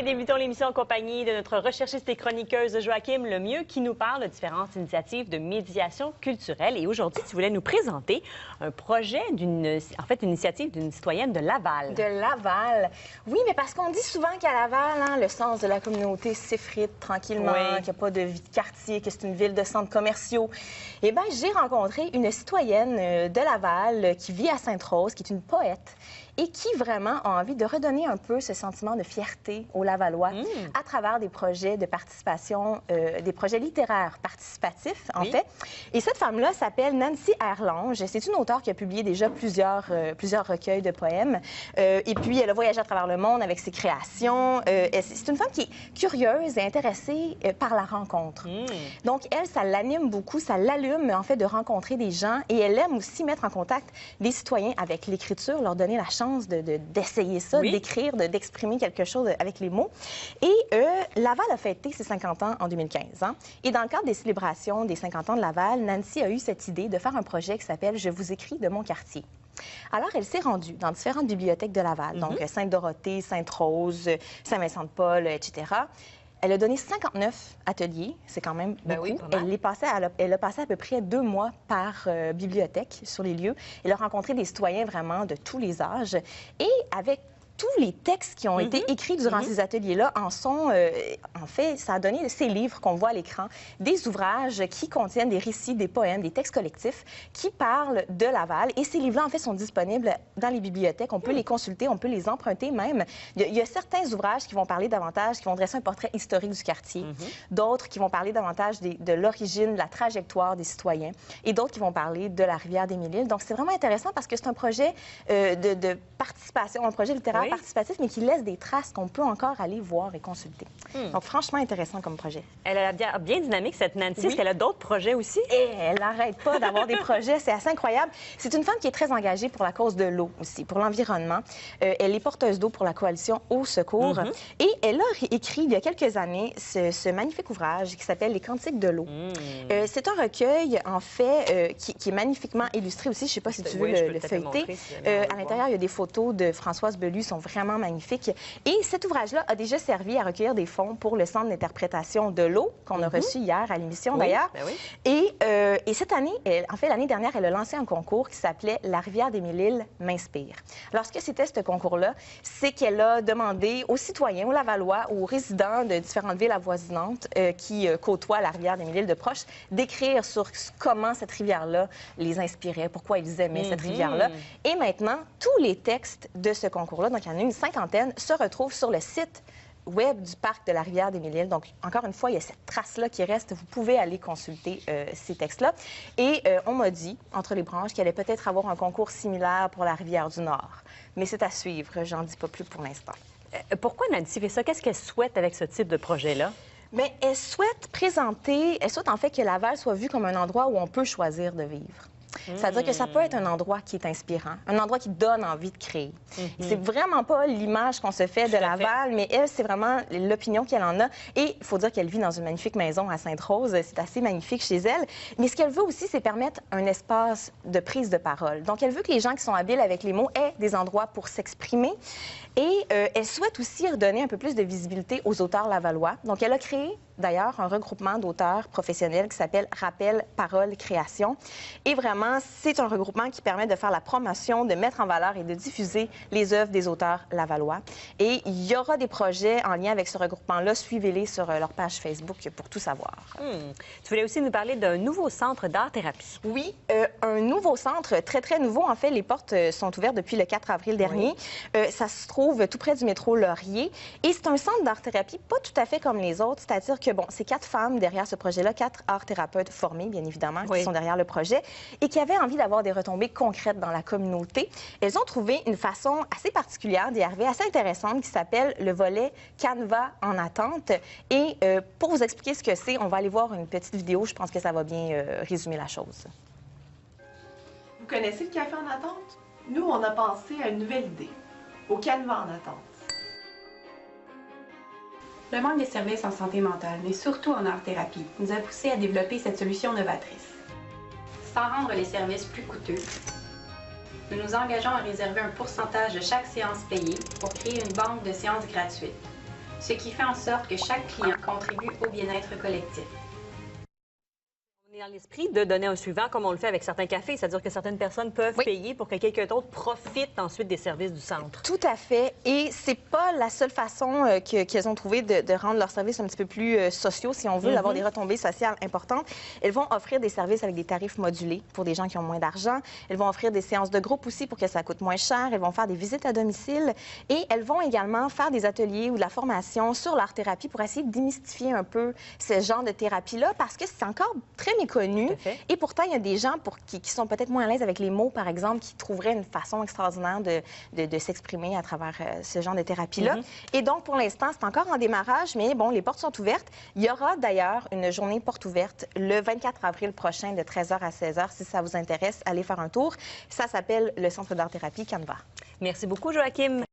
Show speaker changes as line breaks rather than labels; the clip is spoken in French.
Et débutons l'émission en compagnie de notre recherchiste et chroniqueuse Joachim Lemieux qui nous parle de différentes initiatives de médiation culturelle. Et aujourd'hui, tu voulais nous présenter un projet une initiative d'une citoyenne de Laval.
De Laval. Oui, mais parce qu'on dit souvent qu'à Laval, hein, le sens de la communauté s'effrite tranquillement, qu'il n'y a pas de vie de quartier, que c'est une ville de centres commerciaux. Eh bien, j'ai rencontré une citoyenne de Laval qui vit à Sainte-Rose, qui est une poète et qui vraiment a envie de redonner un peu ce sentiment de fierté aux Lavallois à travers des projets de participation, des projets littéraires participatifs, en fait. Et cette femme-là s'appelle Nancy Erlange. C'est une auteure qui a publié déjà plusieurs recueils de poèmes. Et puis, elle a voyagé à travers le monde avec ses créations. C'est une femme qui est curieuse et intéressée par la rencontre. Donc, elle, ça l'anime beaucoup, ça l'allume, en fait, de rencontrer des gens. Et elle aime aussi mettre en contact les citoyens avec l'écriture, leur donner la chance d'essayer ça, d'écrire, d'exprimer quelque chose avec les mots. Et Laval a fêté ses 50 ans en 2015. Hein? Et dans le cadre des célébrations des 50 ans de Laval, Nancy a eu cette idée de faire un projet qui s'appelle « Je vous écris de mon quartier ». Alors, elle s'est rendue dans différentes bibliothèques de Laval, donc Sainte-Dorothée, Sainte-Rose, Saint-Vincent-de-Paul, etc. Elle a donné 59 ateliers, c'est quand même beaucoup. Oui, elle a passé à peu près 2 mois par bibliothèque sur les lieux. Elle a rencontré des citoyens vraiment de tous les âges. Et avec tous les textes qui ont été écrits durant ces ateliers-là en fait, ça a donné ces livres qu'on voit à l'écran, des ouvrages qui contiennent des récits, des poèmes, des textes collectifs qui parlent de Laval. Et ces livres-là, en fait, sont disponibles dans les bibliothèques. On peut les consulter, on peut les emprunter même. Il y a certains ouvrages qui vont parler davantage, qui vont dresser un portrait historique du quartier. D'autres qui vont parler davantage de l'origine, de la trajectoire des citoyens. Et d'autres qui vont parler de la rivière des Mille-Îles. Donc, c'est vraiment intéressant parce que c'est un projet de participation, un projet littéraire participatif, mais qui laisse des traces qu'on peut encore aller voir et consulter. Donc, franchement intéressant comme projet.
Elle a bien dynamique, cette Nancy. Est-ce qu'elle a d'autres projets aussi?
Et elle n'arrête pas d'avoir des projets. C'est assez incroyable. C'est une femme qui est très engagée pour la cause de l'eau aussi, pour l'environnement. Elle est porteuse d'eau pour la coalition Au Secours. Et elle a écrit, il y a quelques années, ce magnifique ouvrage qui s'appelle Les Cantiques de l'eau. C'est un recueil, en fait, qui est magnifiquement illustré aussi. Je ne sais pas si tu veux le feuilleter. À l'intérieur, il y a des photos de Françoise Belu, sont vraiment magnifiques. Et cet ouvrage-là a déjà servi à recueillir des fonds pour le Centre d'interprétation de l'eau qu'on a reçu hier à l'émission, d'ailleurs. Et cette année, en fait, l'année dernière, elle a lancé un concours qui s'appelait « La rivière des Mille-Îles m'inspire ». Alors, ce que c'était, ce concours-là, c'est qu'elle a demandé aux citoyens, aux Lavallois, aux résidents de différentes villes avoisinantes qui côtoient la rivière des Mille-Îles de proche, d'écrire sur comment cette rivière-là les inspirait, pourquoi ils aimaient cette rivière-là. Et maintenant, tous les textes de ce concours-là, donc il y en a une cinquantaine, se retrouvent sur le site web du parc de la rivière des Mille-Îles. Donc, encore une fois, il y a cette trace-là qui reste. Vous pouvez aller consulter ces textes-là. Et on m'a dit, entre les branches, qu'il allait peut-être avoir un concours similaire pour la rivière du Nord. Mais c'est à suivre. J'en dis pas plus pour l'instant.
Pourquoi Nancy fait ça? Qu'est-ce qu'elle souhaite avec ce type de projet-là?
Bien, elle souhaite en fait que Laval soit vu comme un endroit où on peut choisir de vivre. C'est-à-dire que ça peut être un endroit qui est inspirant, un endroit qui donne envie de créer. C'est vraiment pas l'image qu'on se fait de Laval, mais elle, c'est vraiment l'opinion qu'elle en a. Et il faut dire qu'elle vit dans une magnifique maison à Sainte-Rose. C'est assez magnifique chez elle. Mais ce qu'elle veut aussi, c'est permettre un espace de prise de parole. Donc, elle veut que les gens qui sont habiles avec les mots aient des endroits pour s'exprimer. Et elle souhaite aussi redonner un peu plus de visibilité aux auteurs lavallois. Donc, elle a créé d'ailleurs un regroupement d'auteurs professionnels qui s'appelle Rappel, Parole, Création. Et vraiment, c'est un regroupement qui permet de faire la promotion, de mettre en valeur et de diffuser les œuvres des auteurs lavallois. Et il y aura des projets en lien avec ce regroupement-là. Suivez-les sur leur page Facebook pour tout savoir.
Tu voulais aussi nous parler d'un nouveau centre d'art-thérapie.
Oui, un nouveau centre, très, très nouveau. En fait, les portes sont ouvertes depuis le 4 avril dernier. Ça se trouve tout près du métro Laurier. Et c'est un centre d'art-thérapie pas tout à fait comme les autres, c'est-à-dire que, bon, c'est 4 femmes derrière ce projet-là, 4 art-thérapeutes formés, bien évidemment, qui sont derrière le projet, et qui avaient envie d'avoir des retombées concrètes dans la communauté. Elles ont trouvé une façon assez particulière d'y arriver, assez intéressante, qui s'appelle le volet Canva en attente. Et pour vous expliquer ce que c'est, on va aller voir une petite vidéo. Je pense que ça va bien résumer la chose.
Vous connaissez le café en attente? Nous, on a pensé à une nouvelle idée, au Canva en attente.
Le manque de services en santé mentale, mais surtout en art-thérapie, nous a poussé à développer cette solution novatrice. Sans rendre les services plus coûteux, nous nous engageons à réserver un pourcentage de chaque séance payée pour créer une banque de séances gratuites. ce qui fait en sorte que chaque client contribue au bien-être collectif.
On est dans l'esprit de donner un suivant comme on le fait avec certains cafés, c'est-à-dire que certaines personnes peuvent payer pour que quelqu'un d'autre profite ensuite des services du centre.
Tout à fait. Et c'est pas la seule façon qu'elles ont trouvé de rendre leurs services un petit peu plus sociaux, si on veut, d'avoir des retombées sociales importantes. Elles vont offrir des services avec des tarifs modulés pour des gens qui ont moins d'argent. Elles vont offrir des séances de groupe aussi pour que ça coûte moins cher. Elles vont faire des visites à domicile et elles vont également faire des ateliers ou de la formation sur l'art thérapie pour essayer de démystifier un peu ce genre de thérapie-là parce que c'est encore très méconnu. Et pourtant, il y a des gens qui sont peut-être moins à l'aise avec les mots, par exemple, qui trouveraient une façon extraordinaire de s'exprimer à travers ce genre de thérapie-là. Et donc, pour l'instant, c'est encore en démarrage, mais bon, les portes sont ouvertes. Il y aura d'ailleurs une journée porte ouverte le 24 avril prochain de 13h à 16h. Si ça vous intéresse, allez faire un tour. Ça s'appelle le Centre d'art-thérapie Canva.
Merci beaucoup, Joachim.